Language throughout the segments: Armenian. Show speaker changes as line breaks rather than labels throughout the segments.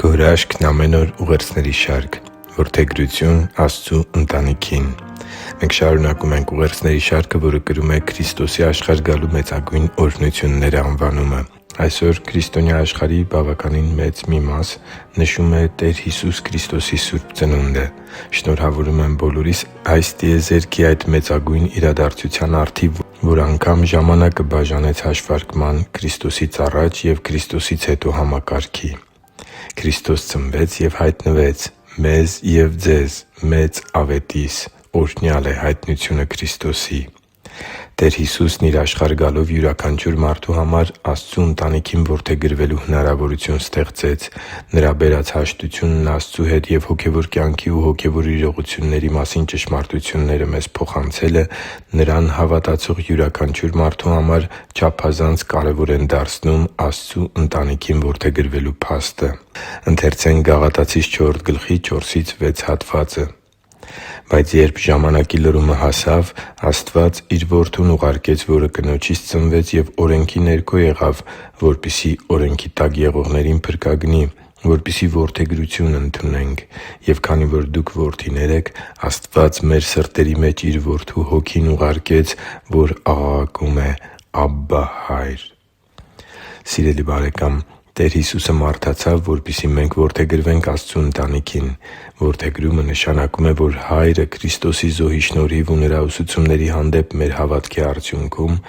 Քո հրաշքն ամեն օր ուղերձների շարք, որդեգրություն Աստծու ընտանիքին։ Մենք շարունակում ենք ուղերձների շարքը, որը կրում է «Քրիստոսի աշխարհ գալու մեծագույն օրհնությունները» անվանումը։ Այսօր քրիստոնյա աշխարհի բավականին մեծ մի մաս նշում է Տեր Հիսուս Քրիստոսի սուրբ ծնունդը։ Շնորհավորում եմ բոլորիս այս տիեզերքի այդ մեծագույն իրադարձության առթիվ, որ անգամ ժամանակը բաժանեց հաշվարկման Քրիստոսից առաջ և Քրիստոսից հետո համակարգի։ Քրիստոս ծնվեց և հայտնվեց մեզ և ձեզ մեծ ավետիս։ Օրհնյալ է հայտնությունը Քրիստոսի։ Տեր Հիսուսն Իր աշխարհ գալով յուրաքանչյուր մարդու համար Աստծու ընտանիքին որդեգրվելու հնարավորություն ստեղծեց։ Նրա բերած հաշտությունն Աստծու հետ և հոգևոր կյանքի ու հոգևոր իրողությունների մասին ճշմարտությունները մեզ փոխանցելը Նրան հավատացող յուրաքանչյուր մարդու համար չափազանց կարևոր են դարձնում Աստծու ընտանիքին որդեգրվելու փաստը։ «Բայց երբ ժամանակի լրումը հասավ, Աստված իր Որդուն ուղարկեց, որը կնոջից ծնվեց և օրենքի ներքո եղավ, որպեսզի օրենքի տակ եղողներին փրկագնի, որպեսզի որդեգրություն ընդունենք։ Եվ քանի որ դուք որդիներ եք, Աստված մեր սրտերի մեջ Իր Որդու Հոգին ուղարկեց, որ աղաղակում է. «Աբբա՛, Հա՛յր»։ Սիրելի՛ բարեկամ, Տեր Հիսուսը մարդացավ, որպեսզի մենք որդեգրվենք Աստծու ընտանիքին։ Որդեգրումը նշանակում է, որ Հայրը Քրիստոսի զոհի շնորհիվ ու Նրա ուսուցումների հանդեպ մեր հավատքի արդյունքում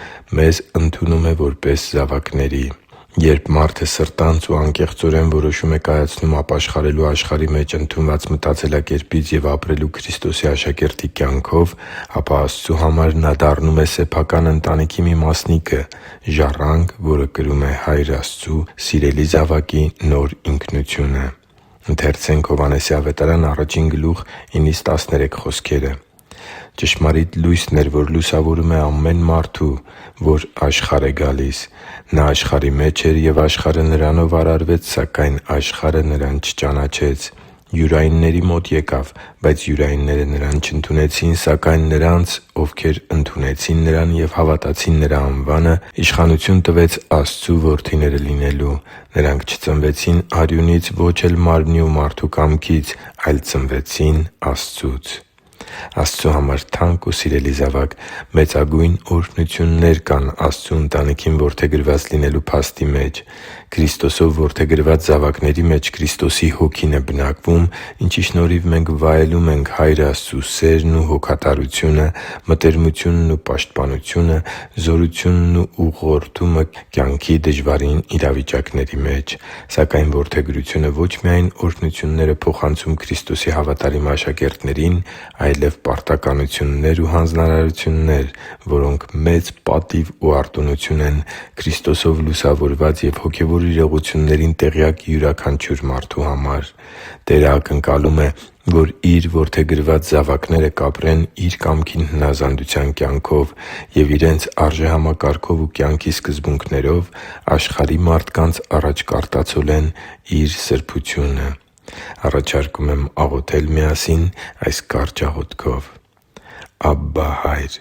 մեզ ընդունում է որպես զավակների։ Երբ մարդը սրտանց ու անկեղծորեն որոշում է կայացնում ապաշխարելու աշխարհի մեջ ընդունված մտածելակերպից և ապրելու Քրիստոսի աշակերտի կյանքով, ապա Աստծու համար նա դառնում է սեփական ընտանիքի մի մասնիկը՝ ժառանգ, որը կրում է Հայր Աստծու սիրելի զավակի նոր ինքնությունը։ «Ճշմարիտ լույսն էր, որ լուսավորում է ամեն մարդու, որ աշխարհ է գալիս։ Նա աշխարհի մեջ էր, և աշխարհը Նրանով արարվեց, սակայն աշխարհը Նրան չճանաչեց։ Յուրայինների մոտ եկավ, բայց յուրայինները Նրան չընդունեցին, սակայն նրանց, ովքեր ընդունեցին Նրան և հավատացին Նրա անվանը, իշխանություն տվեց Աստծու որդիները լինելու։ Նրանք չծնվեցին արյունից, ոչ էլ մարմնի ու մարդու կամքից, այլ ծնվեցին Աստծուց» (Հովհաննես 1:9-10): Աստծու համար թանկ ու սիրելի՛ զավակ, մեծագույն օրհնություններ կան Աստծու ընտանիքին որդեգրված լինելու փաստի մեջ։ Քրիստոսով որդեգրված զավակների մեջ Քրիստոսի Հոգին է բնակվում, ինչի շնորհիվ մենք վայելում ենք Հայր Աստծու սերն ու հոգատարությունը, մտերմությունն ու պաշտպանությունը, զորությունն ու ուղղորդումը կյանքի դժվարին իրավիճակների մեջ։ Սակայն որդեգրությունը ոչ միայն օրհնություններ է փոխանցում Քրիստոսի հավատարիմ աշակերտներին, այլև պարտականություններ ու հանձնարարություններ, որոնք մեծ պատիվ ու արտոնություն են Քրիստոսով լուսավորված և հոգևոր իրողություններին տեղյակ յուրաքանչյուր մարդու համար։ Տերը ակնկալում է, որ Իր որդեգրված զավակները կապրեն Իր կամքին հնազանդության կյանքով և իրենց արժեհամակարգով ու կյանքի սկզբունքներով աշխարհի մարդկանց առաջ կարտացոլեն Իր սրբությունը։ Առաջարկում եմ աղոթել միասին այս կարճ աղոթքով. «Աբբա՛, Հա՛յր,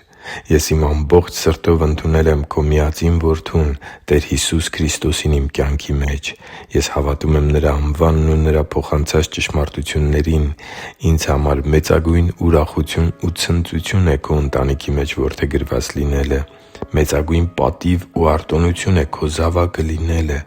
ես իմ ամբողջ սրտով ընդունել եմ Քո միածին Որդուն՝ Տեր Հիսուս Քրիստոսին իմ կյանքի մեջ։ Ես հավատում եմ Նրա անվանն ու Նրա փոխանցած ճշմարտություններին։ Ինձ համար մեծագույն ուրախություն ու ցնծություն է Քո ընտանիքի մեջ որդեգրված լինելը։ Մեծագույն պատիվ ու արտոնություն է Քո զավակը լինելը։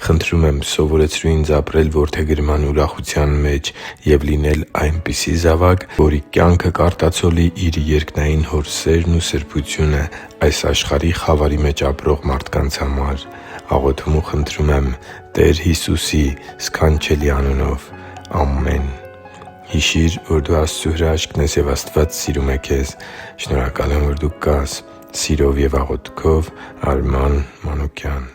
Խնդրում եմ սովորեցրու ինձ ապրել որդեգրման ուրախության մեջ և լինել այնպիսի զավակ, որի կյանքը կարտացոլի Իր երկնային Հոր սերն ու սրբությունը այս աշխարհի խավարի մեջ ապրող մարդկանց համար։ Աղոթում ու խնդրում եմ Տեր Հիսուսի սքանչելի անունով։ Ամեն»։ Հիշի՛ր, որ դու Աստծո հրաշքն ես, և Աստված սիրում է քեզ։ Շնորհակալ եմ, որ դու կա՛ս։ Սիրով և աղոթքով, Արման Մանուկյան։